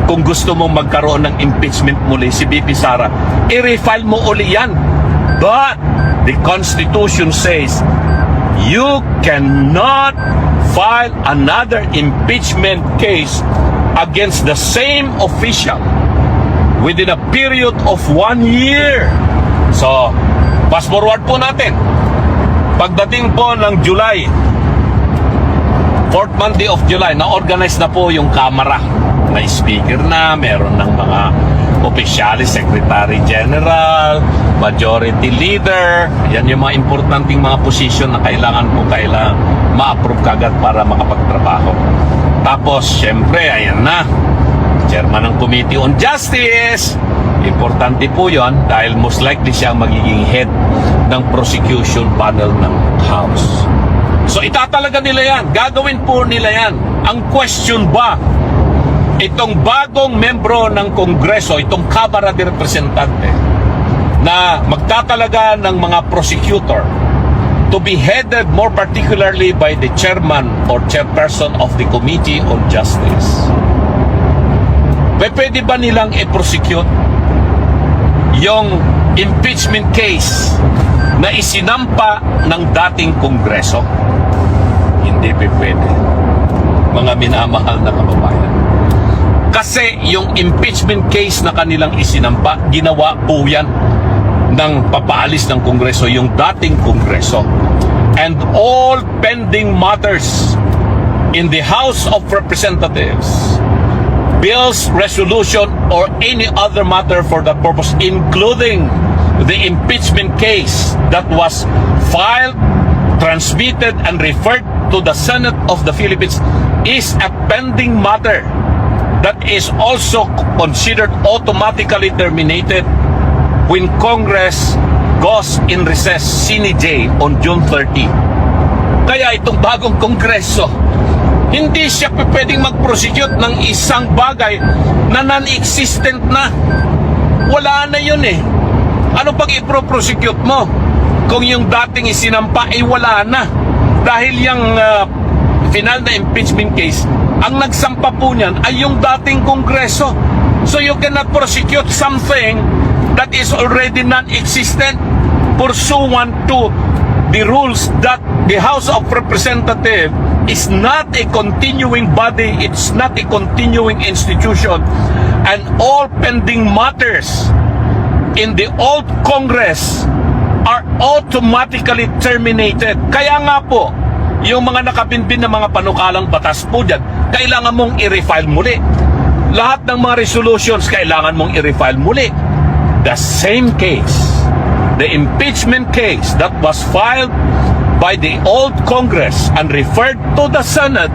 kung gusto mong magkaroon ng impeachment muli si VP Sara, i-refile mo uli yan. But the Constitution says you cannot file another impeachment case against the same official within a period of 1 year. So, fast forward po natin. Pagdating po ng July, 4th Monday of July, na-organize na po yung Kamara. May speaker na, meron ng mga officialis, Secretary General, Majority Leader. Yan yung mga importanteng mga posisyon na kailangan ma-approve kagad para makapagtrabaho. Tapos, syempre, ayan na, Chairman ng Committee on Justice. Importante po yon dahil most likely siya ang magiging head ng prosecution panel ng House. So itatalaga nila yan, gagawin po nila yan. Ang question ba, itong bagong membro ng Kongreso, itong Kamara de Representante, na magtatalaga ng mga prosecutor to be headed more particularly by the chairman or chairperson of the Committee on Justice. Pwede ba nilang i-prosecute yung impeachment case na isinampa ng dating Kongreso? Hindi pwede, mga minamahal na kababayan. Kasi yung impeachment case na kanilang isinampa, ginawa po yan ng papaalis ng Kongreso, yung dating Kongreso. And all pending matters in the House of Representatives, bills, resolution, or any other matter for that purpose, including the impeachment case that was filed, transmitted, and referred to the Senate of the Philippines, is a pending matter that is also considered automatically terminated when Congress goes in recess sine die on June 30. Kaya itong bagong Kongreso, hindi siya pwedeng mag-prosecute ng isang bagay na non-existent na. Wala na yun eh. Ano pag i-prosecute mo kung yung dating isinampa ay wala na? Dahil yung final na impeachment case, ang nagsampa po niyan ay yung dating Kongreso. So you cannot prosecute something that is already non-existent pursuant to the rules that the House of Representatives is not a continuing body, it's not a continuing institution, and all pending matters in the old Congress are automatically terminated. Kaya nga po, yung mga nakabinbin na mga panukalang batas po dyan, kailangan mong i-refile muli. Lahat ng mga resolutions, kailangan mong i-refile muli. The same case, the impeachment case that was filed by the old Congress and referred to the Senate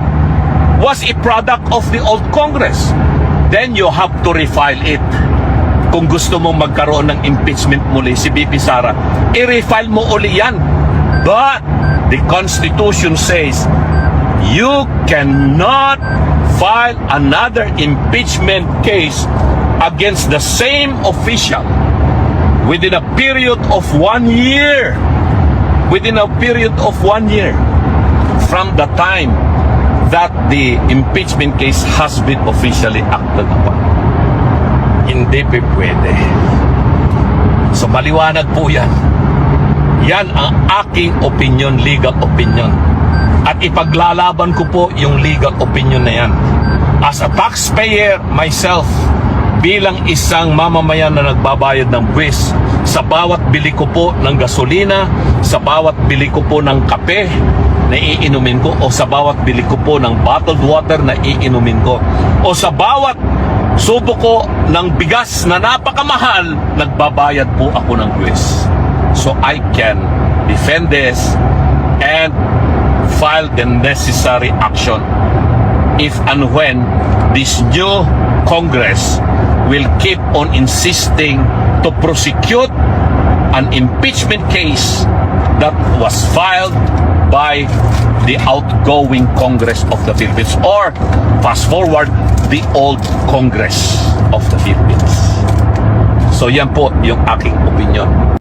was a product of the old Congress. Then you have to refile it. Kung gusto mong magkaroon ng impeachment muli si VP Sara, i-refile mo uli yan. But the Constitution says you cannot file another impeachment case against the same official within a period of 1 year. Within a period of 1 year from the time that the impeachment case has been officially acted upon. Hindi pwede. So maliwanag po yan. Yan ang aking opinion, legal opinion. At ipaglalaban ko po yung legal opinion na yan. As a taxpayer myself, bilang isang mamamayan na nagbabayad ng buwis, sa bawat bili ko po ng gasolina, sa bawat bili ko po ng kape na iinumin ko, o sa bawat bili ko po ng bottled water na iinumin ko, o sa bawat subo ko ng bigas na napakamahal, nagbabayad po ako ng buwis. So I can defend this and file the necessary action if and when this new Congress will keep on insisting to prosecute an impeachment case that was filed by the outgoing Congress of the Philippines, or fast forward, the old Congress of the Philippines. So yan po yung aking opinion.